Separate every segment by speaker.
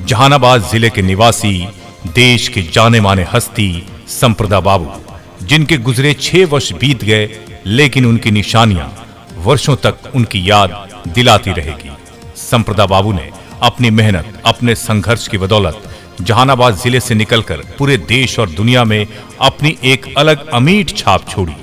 Speaker 1: जहानाबाद जिले के निवासी, देश के जाने माने हस्ती संप्रदा बाबू, जिनके गुजरे 6 वर्ष बीत गए, लेकिन उनकी निशानियां वर्षों तक उनकी याद दिलाती रहेगी। संप्रदा बाबू ने अपनी मेहनत, अपने संघर्ष की बदौलत जहानाबाद जिले से निकलकर पूरे देश और दुनिया में अपनी एक अलग अमीट छाप छोड़ी।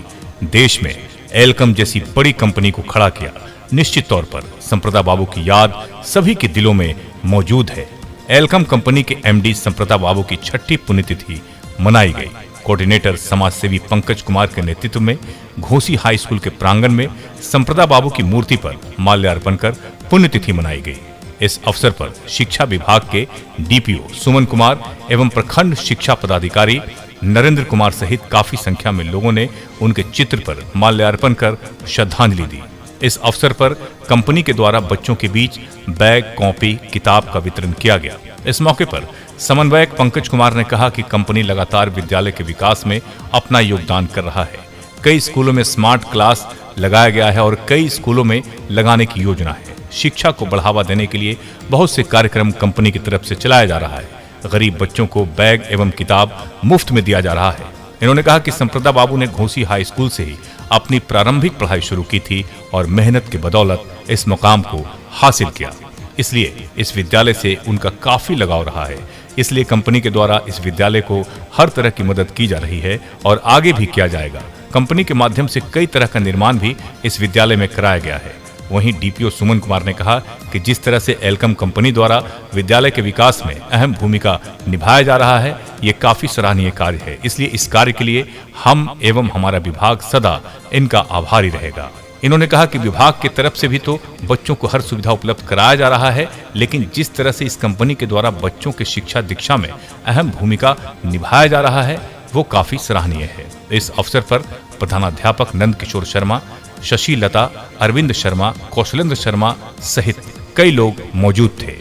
Speaker 1: देश में एल्कम जैसी बड़ी कंपनी को खड़ा किया। निश्चित तौर पर संप्रदा बाबू की याद सभी के दिलों में मौजूद है। एल्कम कंपनी के एमडी संप्रदा बाबू की 6ठी पुण्यतिथि मनाई गई। कोऑर्डिनेटर समाज सेवी पंकज कुमार के नेतृत्व में घोसी हाई स्कूल के प्रांगण में संप्रदा बाबू की मूर्ति पर माल्यार्पण कर पुण्यतिथि मनाई गई। इस अवसर पर शिक्षा विभाग के डीपीओ सुमन कुमार एवं प्रखंड शिक्षा पदाधिकारी नरेंद्र कुमार सहित काफी संख्या में लोगों ने उनके चित्र पर माल्यार्पण कर श्रद्धांजलि दी। इस अवसर पर कंपनी के द्वारा बच्चों के बीच बैग, कॉपी, किताब का वितरण किया गया। इस मौके पर समन्वयक पंकज कुमार ने कहा कि कंपनी लगातार विद्यालय के विकास में अपना योगदान कर रहा है। कई स्कूलों में स्मार्ट क्लास लगाया गया है और कई स्कूलों में लगाने की योजना है। शिक्षा को बढ़ावा देने के लिए बहुत से कार्यक्रम कंपनी की तरफ से चलाया जा रहा है। गरीब बच्चों को बैग एवं किताब मुफ्त में दिया जा रहा है। इन्होंने कहा कि संप्रदा बाबू ने घोसी हाई स्कूल से ही अपनी प्रारंभिक पढ़ाई शुरू की थी और मेहनत की बदौलत इस मुकाम को हासिल किया। इसलिए इस विद्यालय से उनका काफी लगाव रहा है। इसलिए कंपनी के द्वारा इस विद्यालय को हर तरह की मदद की जा रही है और आगे भी किया जाएगा। कंपनी के माध्यम से कई तरह का निर्माण भी इस विद्यालय में कराया गया है। वहीं डीपीओ सुमन कुमार ने कहा कि जिस तरह से एल्कम कंपनी द्वारा विद्यालय के विकास में अहम भूमिका निभाया जा रहा है, ये काफी सराहनीय कार्य है। इसलिए इस कार्य के लिए हम एवं हमारा विभाग सदा इनका आभारी रहेगा। इन्होंने कहा कि विभाग की तरफ से भी तो बच्चों को हर सुविधा उपलब्ध कराया जा रहा है, लेकिन जिस तरह से इस कंपनी के द्वारा बच्चों के शिक्षा दीक्षा में अहम भूमिका निभाया जा रहा है, वो काफी सराहनीय है। इस अवसर पर प्रधानाध्यापक नंद किशोर शर्मा, शशि लता, अरविंद शर्मा, कौशलेंद्र शर्मा सहित कई लोग मौजूद थे।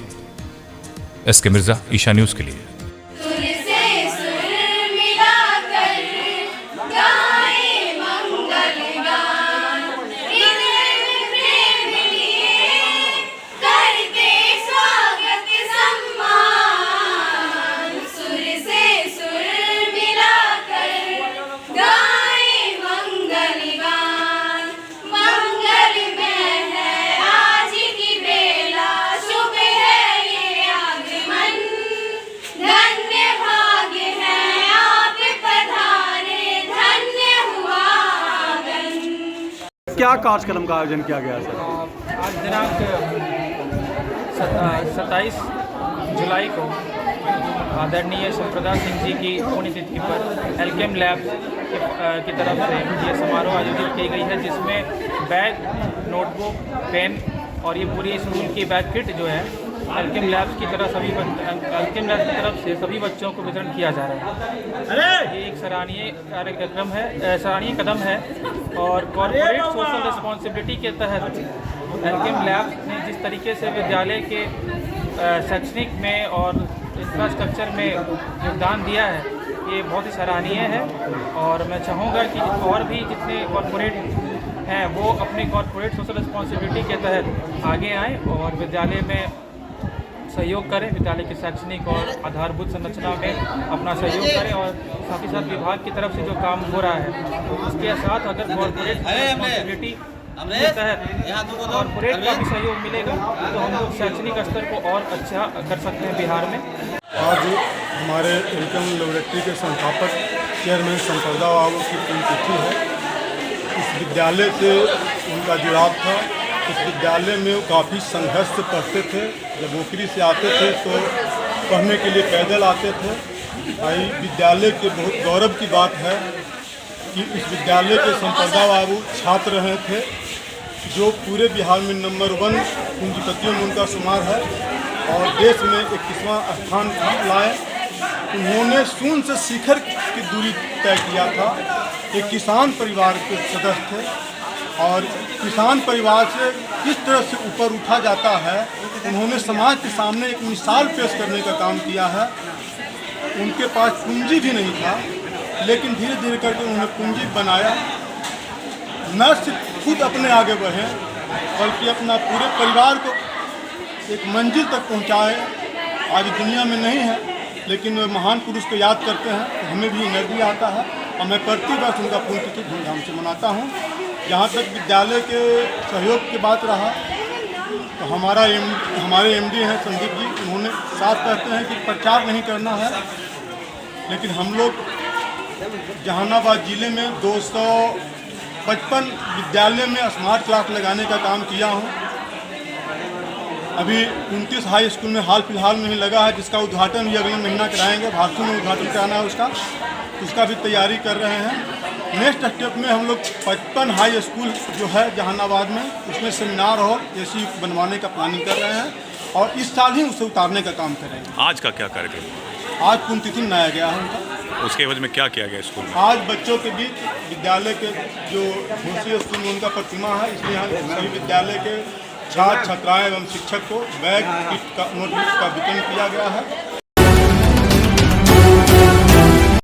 Speaker 1: एसके मिर्जा, ईशा न्यूज के लिए।
Speaker 2: क्या कार्यक्रम का आयोजन किया गया सर?
Speaker 3: आज दिनांक 27 जुलाई को आदरणीय संप्रदा सिंह जी की पुण्यतिथि पर एल्केम लैब की तरफ से ये समारोह आयोजित की गई है, जिसमें बैग, नोटबुक, पेन और ये पूरी स्कूल की बैग किट जो है एल्केम लैब्स की तरफ से सभी बच्चों को वितरण किया जा रहा है। ये एक सराहनीय कार्यक्रम है, सराहनीय कदम है और कॉर्पोरेट सोशल रिस्पॉन्सिबिलिटी के तहत एल्केम लैब्स ने जिस तरीके से विद्यालय के शैक्षणिक में और इंफ्रास्ट्रक्चर में योगदान दिया है, ये बहुत ही सराहनीय है। और मैं चाहूँगा कि और भी जितने कॉर्पोरेट हैं वो अपने कॉर्पोरेट सोशल रिस्पॉन्सिबिलिटी के तहत आगे आएँ और विद्यालय में सहयोग करें, विद्यालय की शैक्षणिक और आधारभूत संरचना में अपना सहयोग करें और साथ ही साथ विभाग की तरफ से जो काम हो रहा है उसके साथ अगर कॉर्पोरेट रिस्पॉन्सिबिलिटी के तहत कॉर्पोरेट का भी सहयोग मिलेगा तो हम लोग शैक्षणिक स्तर को और अच्छा कर सकते हैं बिहार में।
Speaker 4: आज हमारे एल्कम लेबोरेटरी के संस्थापक चेयरमैन संप्रदा बाबू की पुण्यतिथि है। इस विद्यालय से उनका जुड़ाव था। इस विद्यालय में वो काफ़ी संघर्ष से पढ़ते थे। जब नौकरी से आते थे तो पढ़ने के लिए पैदल आते थे। भाई विद्यालय के बहुत गौरव की बात है कि इस विद्यालय के संप्रदा बाबू छात्र रहे थे, जो पूरे बिहार में नंबर 1 पूंजीपतियों में उनका शुमार है और देश में 21वां स्थान लाए। उन्होंने शून्य से शिखर की दूरी तय किया था। एक किसान परिवार के सदस्य थे और किसान परिवार से किस तरह से ऊपर उठा जाता है, उन्होंने समाज के सामने एक मिसाल पेश करने का काम किया है। उनके पास पूंजी भी नहीं था, लेकिन धीरे धीरे करके उन्होंने पूंजी बनाया। न सिर्फ खुद अपने आगे बढ़े, बल्कि अपना पूरे परिवार को एक मंजिल तक पहुंचाए आज दुनिया में नहीं है, लेकिन महान पुरुष को याद करते हैं तो हमें भी एनर्जी आता है और मैं प्रति वर्ष उनका पुण्यतिथि धूमधाम से मनाता हूँ। जहाँ तक विद्यालय के सहयोग की बात रहा तो हमारे एमडी हैं संदीप जी, उन्होंने साफ कहते हैं कि प्रचार नहीं करना है, लेकिन हम लोग जहानाबाद ज़िले में 255 विद्यालय में स्मार्ट क्लास लगाने का काम किया हूँ। अभी 29 हाई स्कूल में हाल फिलहाल में ही लगा है, जिसका उद्घाटन भी अगले महीना कराएंगे। भारतीय में उद्घाटन कराना है उसका भी तैयारी कर रहे हैं। नेक्स्ट स्टेप में हम लोग 55 हाई स्कूल जो है जहानाबाद में, उसमें सेमिनार हॉल ऐसी बनवाने का प्लानिंग कर रहे हैं और इस साल ही उसे उतारने का काम करेंगे।
Speaker 1: आज का क्या कार्यक्रम?
Speaker 4: आज पुण्यतिथि मनाया गया है उनका।
Speaker 1: उसके एवज में क्या किया गया स्कूल में?
Speaker 4: आज बच्चों के बीच विद्यालय के जो घोषी स्कूल में उनका प्रतिमा है, इसलिए यहाँ सभी विद्यालय के छात्र छात्राएं एवं शिक्षक को बैग किट का नोटबुक का वितरण किया गया है।